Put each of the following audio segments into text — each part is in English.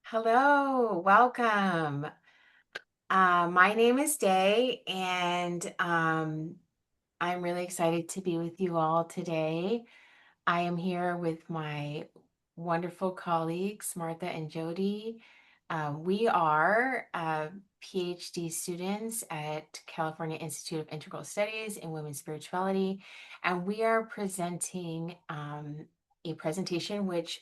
Hello, welcome. My name is Day, and I'm really excited to be with you all today. I am here with my wonderful colleagues, Martha and Jody. We are PhD students at California Institute of Integral Studies in Women's Spirituality, and we are presenting a presentation which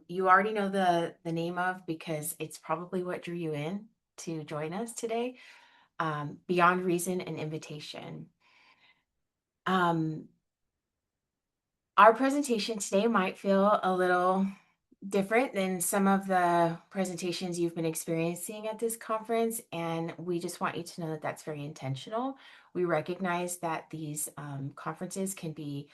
you already know the name of because it's probably what drew you in to join us today. Beyond Reason and Invitation. Um, Our presentation today might feel a little different than some of the presentations you've been experiencing at this conference, and we just want you to know that that's very intentional. We recognize that these conferences can be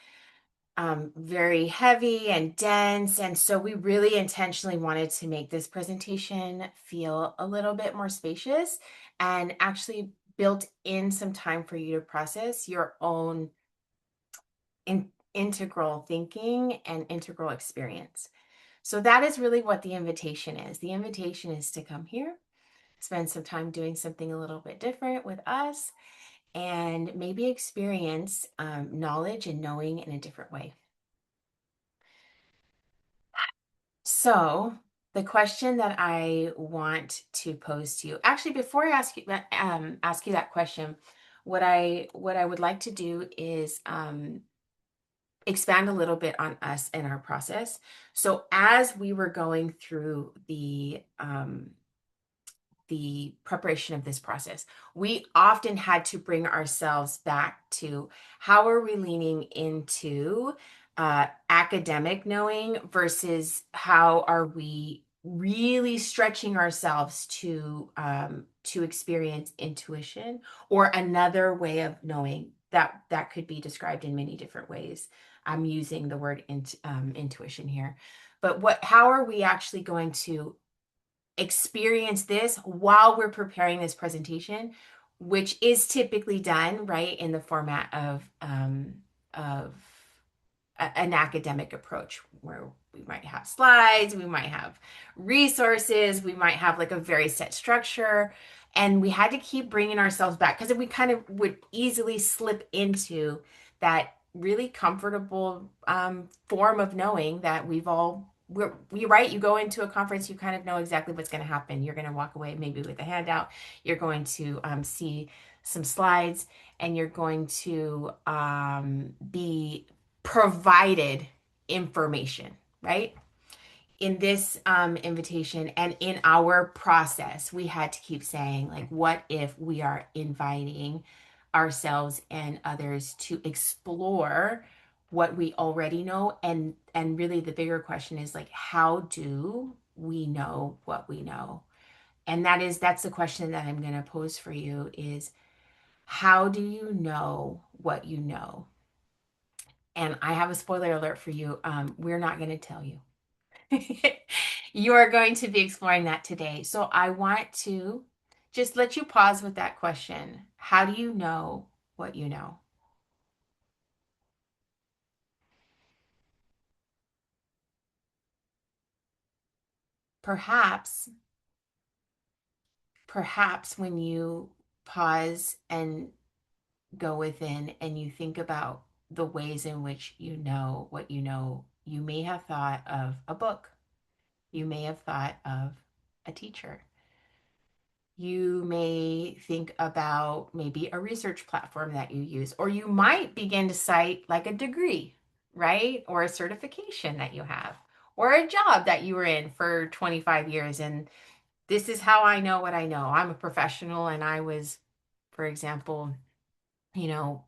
very heavy and dense, and so we really intentionally wanted to make this presentation feel a little bit more spacious and actually built in some time for you to process your own integral thinking and integral experience. So that is really what the invitation is. The invitation is to come here, spend some time doing something a little bit different with us, and maybe experience knowledge and knowing in a different way. So the question that I want to pose to you, actually, before I ask you that question, what I would like to do is expand a little bit on us and our process. So as we were going through the preparation of this process, we often had to bring ourselves back to how are we leaning into academic knowing versus how are we really stretching ourselves to experience intuition or another way of knowing that could be described in many different ways. I'm using the word intuition here, but how are we actually going to experience this while we're preparing this presentation, which is typically done right in the format of an academic approach where we might have slides, we might have resources, we might have like a very set structure. And we had to keep bringing ourselves back because we kind of would easily slip into that really comfortable form of knowing that we right, you go into a conference, you kind of know exactly what's going to happen. You're going to walk away maybe with a handout, you're going to see some slides, and you're going to be provided information, right? In this invitation and in our process, we had to keep saying, like, what if we are inviting ourselves and others to explore what we already know? And really the bigger question is like, how do we know what we know? And that's the question that I'm going to pose for you is how do you know what you know? And I have a spoiler alert for you. We're not going to tell you. You are going to be exploring that today. So I want to just let you pause with that question. How do you know what you know? Perhaps, perhaps when you pause and go within and you think about the ways in which you know what you know, you may have thought of a book. You may have thought of a teacher. You may think about maybe a research platform that you use, or you might begin to cite like a degree, right? Or a certification that you have, or a job that you were in for 25 years. And this is how I know what I know. I'm a professional and I was, for example, you know,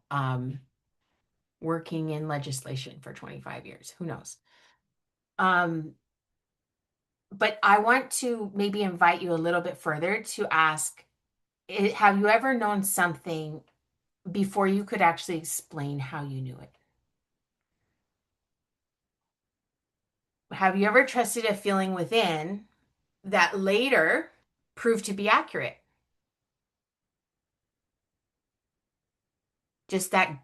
working in legislation for 25 years. Who knows? Um, but I want to maybe invite you a little bit further to ask, have you ever known something before you could actually explain how you knew it? Have you ever trusted a feeling within that later proved to be accurate? Just that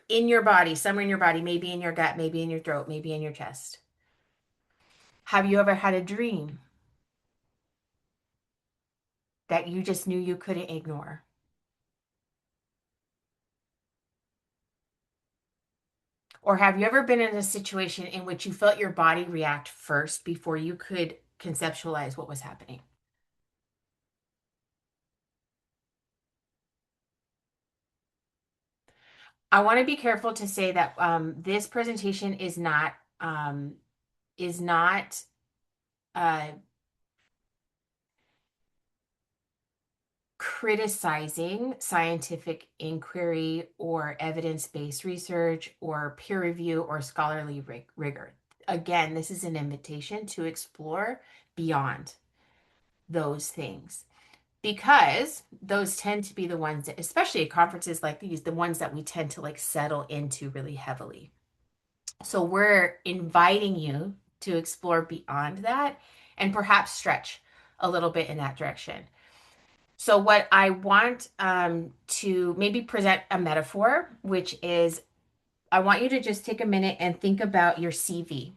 in your body, somewhere in your body, maybe in your gut, maybe in your throat, maybe in your chest. Have you ever had a dream that you just knew you couldn't ignore? Or have you ever been in a situation in which you felt your body react first before you could conceptualize what was happening? I want to be careful to say that this presentation is not uh, criticizing scientific inquiry or evidence-based research or peer review or scholarly rigor. Again, this is an invitation to explore beyond those things, because those tend to be the ones that, especially at conferences like these, the ones that we tend to like settle into really heavily. So we're inviting you to explore beyond that and perhaps stretch a little bit in that direction. So what I want to maybe present a metaphor, which is I want you to just take a minute and think about your CV.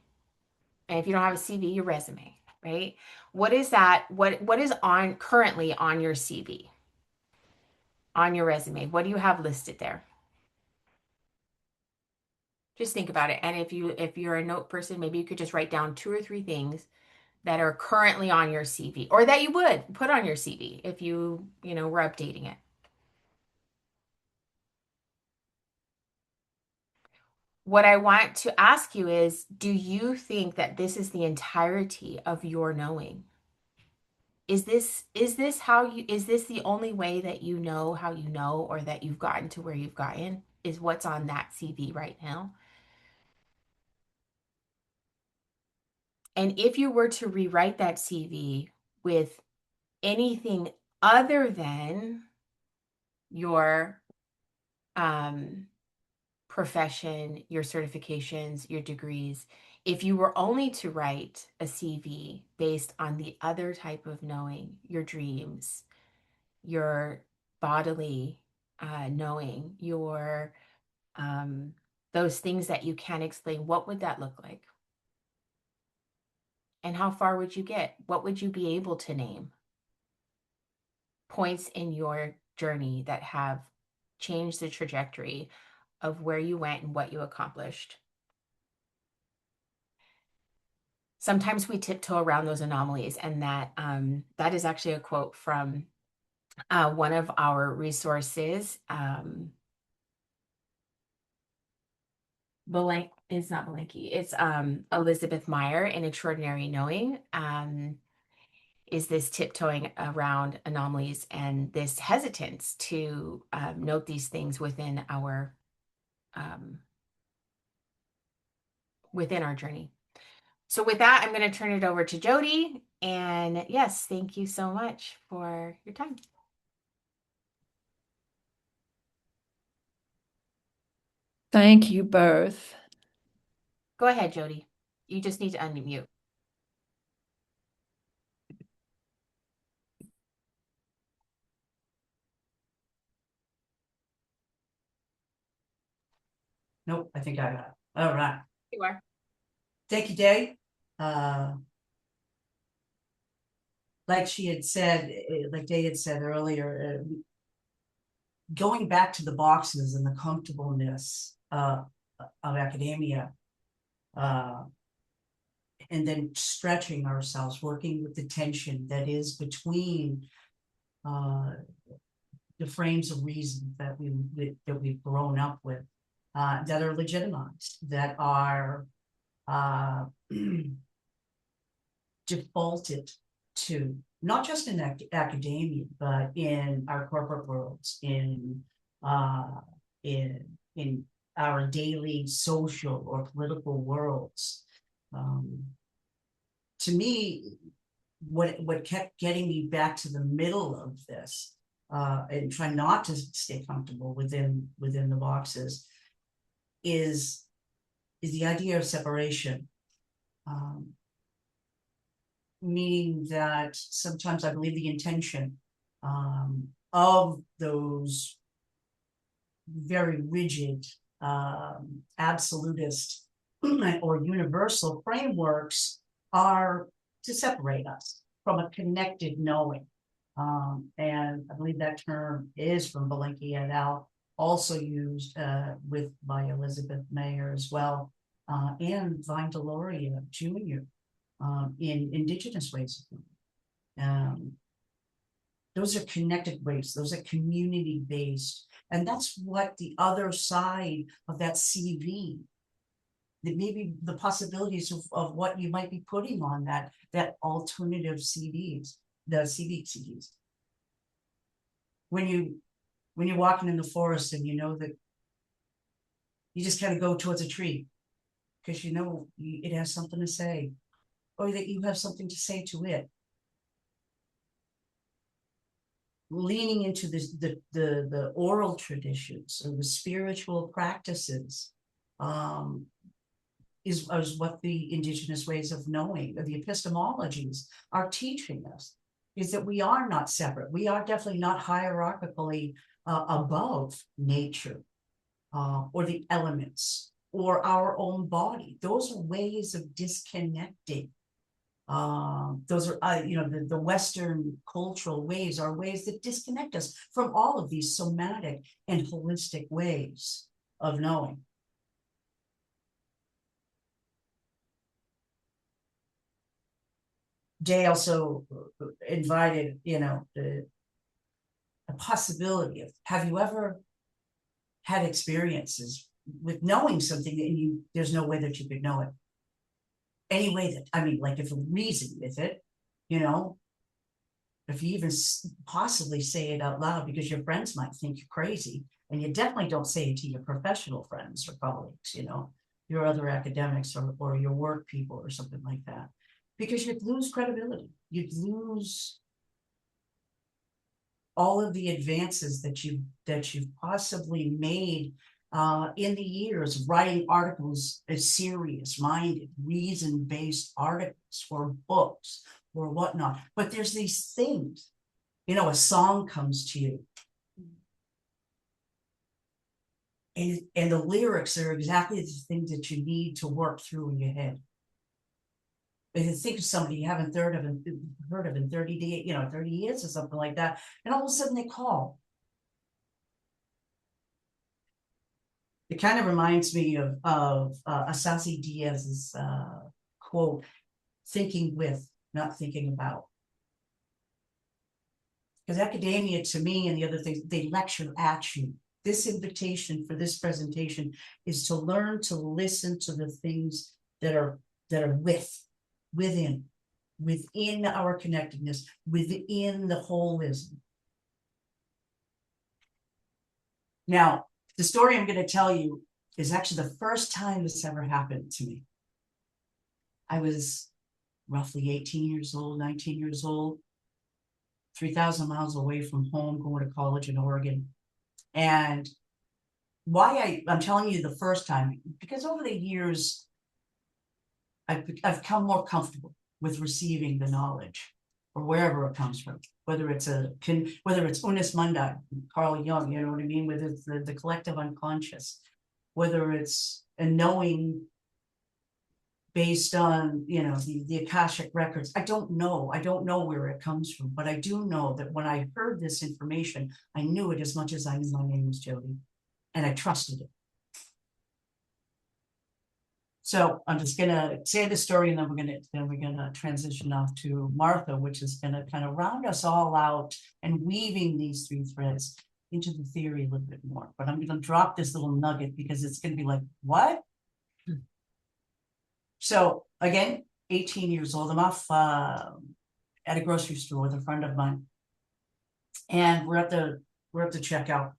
And if you don't have a CV, your resume, right? What is that? What is on currently on your CV, on your resume? What do you have listed there? Just think about it. And if you're a note person, maybe you could just write down 2 or 3 things that are currently on your CV or that you would put on your CV if you were updating it. What I want to ask you is, do you think that this is the entirety of your knowing? Is this the only way that you know how you know, or that you've gotten to where you've gotten, is what's on that CV right now? And if you were to rewrite that CV with anything other than your um profession, your certifications, your degrees, if you were only to write a CV based on the other type of knowing, your dreams, your bodily knowing, your those things that you can't explain, what would that look like? And how far would you get? What would you be able to name? Points in your journey that have changed the trajectory of where you went and what you accomplished. Sometimes we tiptoe around those anomalies, and that is actually a quote from one of our resources. It's not Belenky. It's Elizabeth Meyer in Extraordinary Knowing. Is this tiptoeing around anomalies and this hesitance to note these things um, within our journey. So with that, I'm going to turn it over to Jody. And yes, thank you so much for your time. Thank you both. Go ahead, Jody. You just need to unmute. Nope, I think I got it. All right. You are. Thank you, Day. Like she had said, like Day had said earlier, going back to the boxes and the comfortableness of academia, and then stretching ourselves, working with the tension that is between the frames of reason that we've grown up with, that are legitimized, that are defaulted to, not just in academia, but in our corporate worlds, in our daily social or political worlds. To me, what kept getting me back to the middle of this, and try not to stay comfortable within the boxes, is the idea of separation. Meaning that sometimes I believe the intention of those very rigid, absolutist or universal frameworks are to separate us from a connected knowing. And I believe that term is from Belenky et al., also used by Elizabeth Mayer as well, and Vine Deloria Jr. In Indigenous ways of knowing. Those are connected ways, those are community based. And that's what the other side of that CV, that maybe the possibilities of what you might be putting on that alternative CDs, the CDs. When you're walking in the forest and you know that you just kind of go towards a tree because you know it has something to say, or that you have something to say to it. Leaning into the oral traditions or the spiritual practices is what the Indigenous ways of knowing, or the epistemologies, are teaching us, is that we are not separate. We are definitely not hierarchically above nature or the elements or our own body. Those are ways of disconnecting. Those are, the Western cultural ways are ways that disconnect us from all of these somatic and holistic ways of knowing. Day also invited, the possibility of, have you ever had experiences with knowing something that there's no way that you could know it? Any way that, like if you reason with it, if you even possibly say it out loud, because your friends might think you're crazy, and you definitely don't say it to your professional friends or colleagues, your other academics or your work people or something like that, because you'd lose credibility. You'd lose all of the advances that you've possibly made in the years, writing articles as serious-minded, reason-based articles for books or whatnot. But there's these things, a song comes to you, and the lyrics are exactly the things that you need to work through in your head. If you think of somebody you haven't heard of in 30 days, 30 years or something like that, and all of a sudden they call. It kind of reminds me of Asasi Diaz's quote, "Thinking with, not thinking about." Because academia, to me, and the other things, they lecture at you. This invitation for this presentation is to learn to listen to the things that are within our connectedness, within the holism. Now, the story I'm going to tell you is actually the first time this ever happened to me. I was roughly 18 years old, 19 years old, 3,000 miles away from home, going to college in Oregon. And why I'm telling you the first time, because over the years, I've become more comfortable with receiving the knowledge, or wherever it comes from, whether it's Unus Mundi, Carl Jung, you know what I mean, whether it's the collective unconscious, whether it's a knowing based on, the Akashic records. I don't know where it comes from, but I do know that when I heard this information, I knew it as much as I knew my name was Jody, and I trusted it. So I'm just gonna say the story, and then we're gonna transition off to Martha, which is gonna kind of round us all out and weaving these three threads into the theory a little bit more. But I'm gonna drop this little nugget because it's gonna be like, what? So again, 18 years old, I'm off at a grocery store with a friend of mine, and we're at the checkout.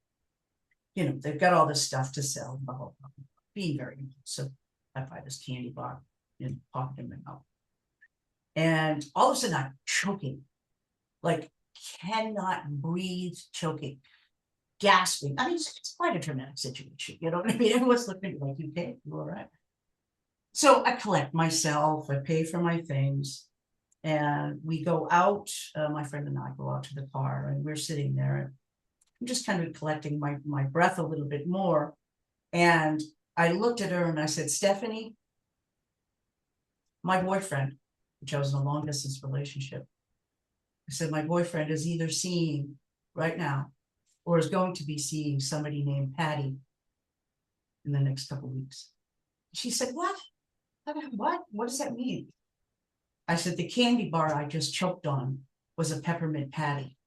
They've got all this stuff to sell, blah, blah, blah, being very impulsive. I buy this candy bar and pop it in my mouth. And all of a sudden I'm choking, like cannot breathe, choking, gasping. It's quite a dramatic situation. You know what I mean? Everyone's looking at me like, you okay? You all right? So I collect myself, I pay for my things, and we go out, my friend and I go out to the car, and we're sitting there, and I'm just kind of collecting my breath a little bit more. And I looked at her and I said, Stephanie, my boyfriend, which I was in a long distance relationship, I said, my boyfriend is either seeing right now or is going to be seeing somebody named Patty in the next couple of weeks. She said, what? What? What does that mean? I said, the candy bar I just choked on was a peppermint patty.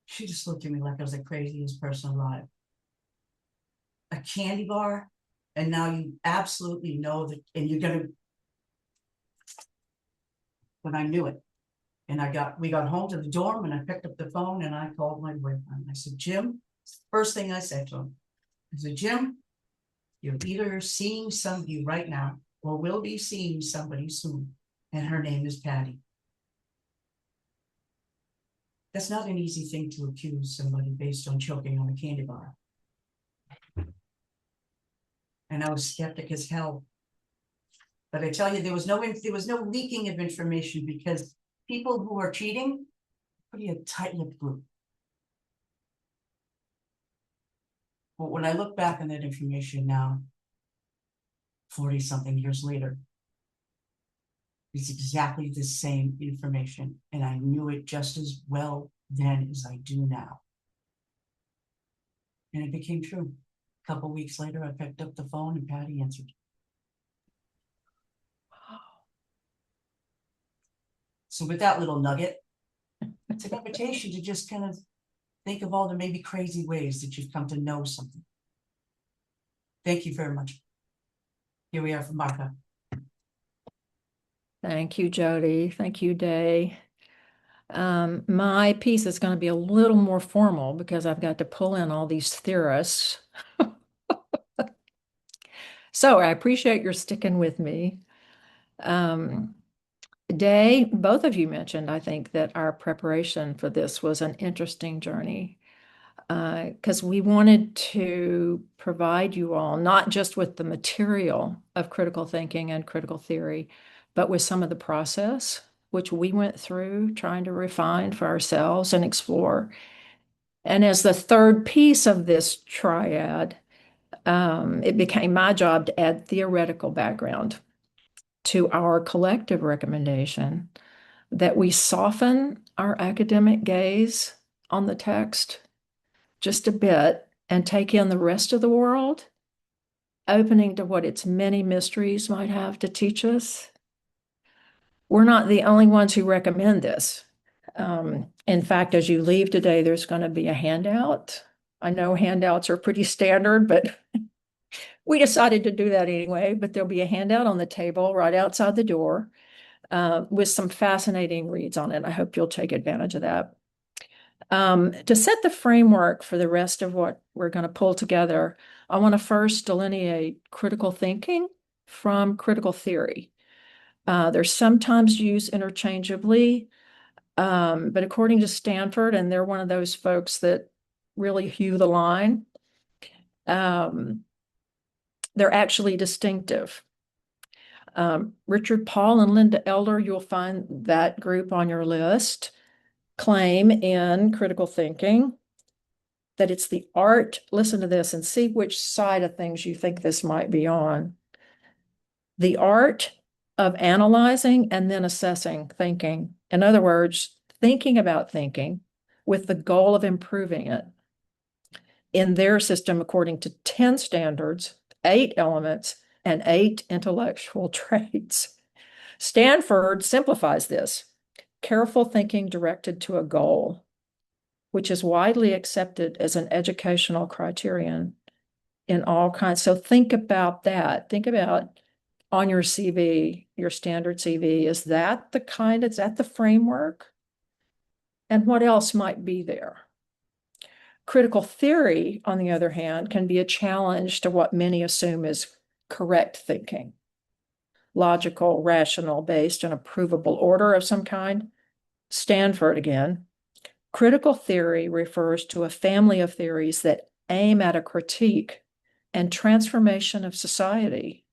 She just looked at me like I was the craziest person alive. A candy bar, and now you absolutely know that, and you're gonna. But I knew it, and we got home to the dorm, and I picked up the phone and I called my boyfriend. I said, Jim, first thing I said to him, I said, Jim, you're either seeing somebody right now or will be seeing somebody soon, and her name is Patty. That's not an easy thing to accuse somebody based on choking on a candy bar. And I was skeptic as hell. But I tell you, there was no leaking of information, because people who are cheating, pretty a tight-lipped group. But when I look back on that information now, 40-something years later, it's exactly the same information, and I knew it just as well then as I do now. And it became true. A couple weeks later, I picked up the phone and Patty answered. So with that little nugget, it's an invitation to just kind of think of all the maybe crazy ways that you've come to know something. Thank you very much. Here we are from Martha. Thank you, Jody. Thank you, Day. My piece is going to be a little more formal because I've got to pull in all these theorists. So I appreciate your sticking with me. Day, both of you mentioned, I think, that our preparation for this was an interesting journey, because we wanted to provide you all not just with the material of critical thinking and critical theory, but with some of the process which we went through trying to refine for ourselves and explore. And as the third piece of this triad, it became my job to add theoretical background to our collective recommendation that we soften our academic gaze on the text just a bit and take in the rest of the world, opening to what its many mysteries might have to teach us. We're not the only ones who recommend this. In fact, as you leave today, there's going to be a handout. I know handouts are pretty standard, but we decided to do that anyway. But there'll be a handout on the table right outside the door with some fascinating reads on it. I hope you'll take advantage of that. To set the framework for the rest of what we're going to pull together, I want to first delineate critical thinking from critical theory. They're sometimes used interchangeably, but according to Stanford, and they're one of those folks that really hew the line, they're actually distinctive. Richard Paul and Linda Elder, you'll find that group on your list, claim in critical thinking that it's the art, listen to this and see which side of things you think this might be on. The art of analyzing and then assessing thinking. In other words, thinking about thinking with the goal of improving it. In their system, according to 10 standards, 8 elements, and 8 intellectual traits. Stanford simplifies this. Careful thinking directed to a goal, which is widely accepted as an educational criterion in all kinds. So think about that. Think about on your CV, your standard CV, is that the framework? And what else might be there? Critical theory, on the other hand, can be a challenge to what many assume is correct thinking. Logical, rational, based on a provable order of some kind. Stanford again. Critical theory refers to a family of theories that aim at a critique and transformation of society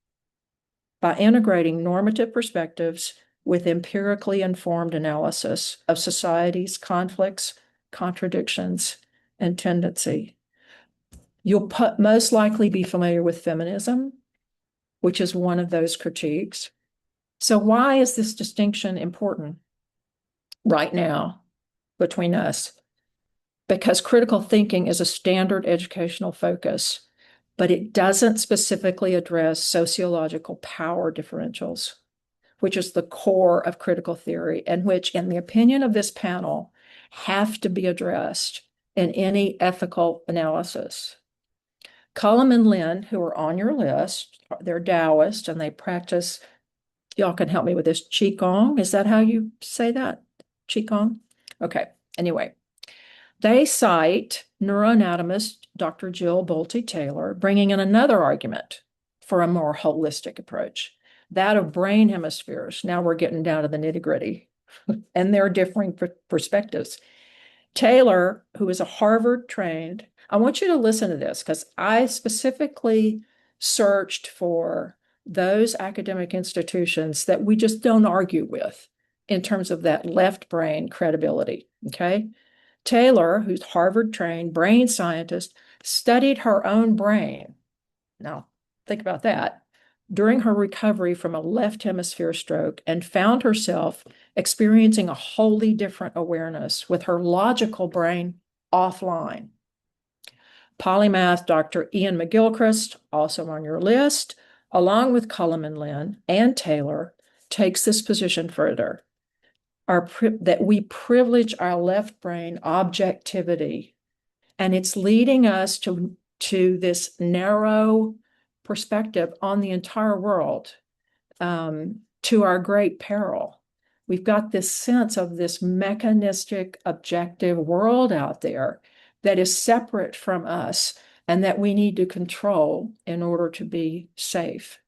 by integrating normative perspectives with empirically informed analysis of society's conflicts, contradictions, and tendency. You'll most likely be familiar with feminism, which is one of those critiques. So why is this distinction important? right now between us, because critical thinking is a standard educational focus, but it doesn't specifically address sociological power differentials, which is the core of critical theory, and which, in the opinion of this panel, have to be addressed in any ethical analysis. Cullum and Lin, who are on your list, they're Taoist and they practice, y'all can help me with this, Qigong. Is that how you say that? Qigong? Okay. Anyway, they cite neuroanatomist Dr. Jill Bolte Taylor, bringing in another argument for a more holistic approach, that of brain hemispheres. Now we're getting down to the nitty-gritty, and there are differing perspectives. Taylor, who is a Harvard trained, I want you to listen to this because I specifically searched for those academic institutions that we just don't argue with in terms of that left brain credibility. Okay. Taylor, who's Harvard trained brain scientist, studied her own brain. Now, think about that. During her recovery from a left hemisphere stroke, and found herself experiencing a wholly different awareness with her logical brain offline. Polymath Dr. Ian McGilchrist, also on your list, along with Cullum and Lin and Taylor, takes this position further. That we privilege our left brain objectivity, and it's leading us to this narrow perspective on the entire world, to our great peril. We've got this sense of this mechanistic, objective world out there that is separate from us and that we need to control in order to be safe.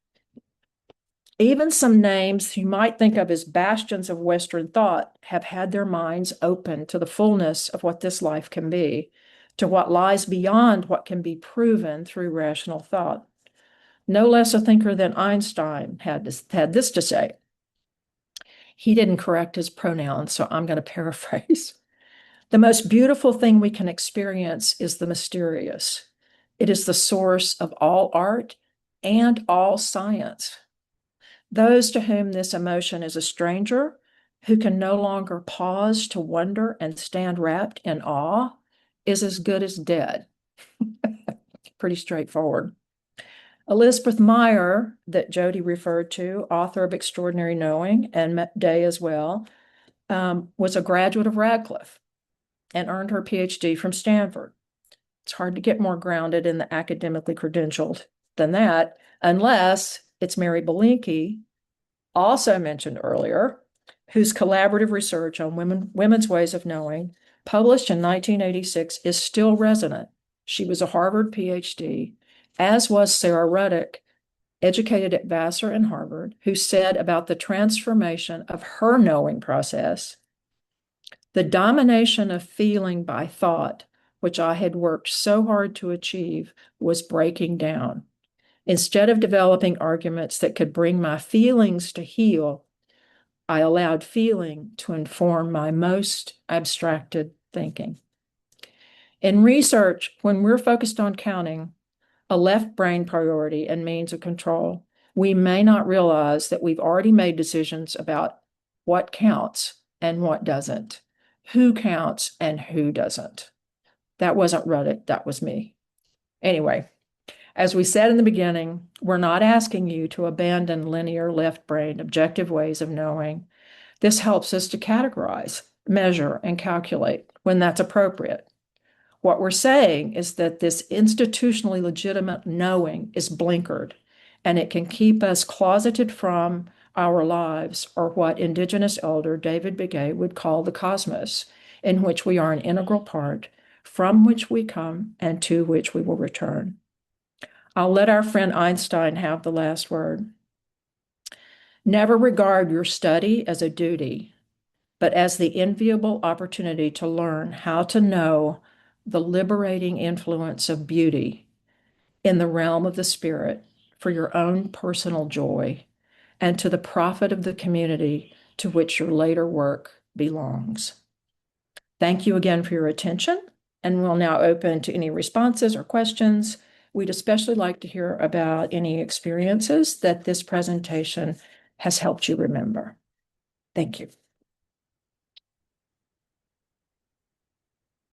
Even some names you might think of as bastions of Western thought have had their minds open to the fullness of what this life can be, to what lies beyond what can be proven through rational thought. No less a thinker than Einstein had this to say. He didn't correct his pronouns, so I'm going to paraphrase. The most beautiful thing we can experience is the mysterious. It is the source of all art and all science. Those to whom this emotion is a stranger, who can no longer pause to wonder and stand wrapped in awe, is as good as dead. Pretty straightforward. Elizabeth Meyer, that Jody referred to, author of Extraordinary Knowing, and Day as well, was a graduate of Radcliffe and earned her PhD from Stanford. It's hard to get more grounded in the academically credentialed than that, unless it's Mary Belinkie, also mentioned earlier, whose collaborative research on women's ways of knowing, published in 1986, is still resonant. She was a Harvard PhD, as was Sarah Ruddock, educated at Vassar and Harvard, who said about the transformation of her knowing process, the domination of feeling by thought, which I had worked so hard to achieve, was breaking down. Instead of developing arguments that could bring my feelings to heel, I allowed feeling to inform my most abstracted thinking. In research, when we're focused on counting, a left brain priority and means of control, we may not realize that we've already made decisions about what counts and what doesn't, who counts and who doesn't. That wasn't Ruddock, that was me. Anyway, as we said in the beginning, we're not asking you to abandon linear left brain objective ways of knowing. This helps us to categorize, measure, and calculate when that's appropriate. What we're saying is that this institutionally legitimate knowing is blinkered, and it can keep us closeted from our lives, or what Indigenous elder David Begay would call the cosmos, in which we are an integral part, from which we come and to which we will return. I'll let our friend Einstein have the last word. Never regard your study as a duty, but as the enviable opportunity to learn how to know the liberating influence of beauty in the realm of the spirit for your own personal joy and to the profit of the community to which your later work belongs. Thank you again for your attention, and we'll now open to any responses or questions. We'd especially like to hear about any experiences that this presentation has helped you remember. Thank you.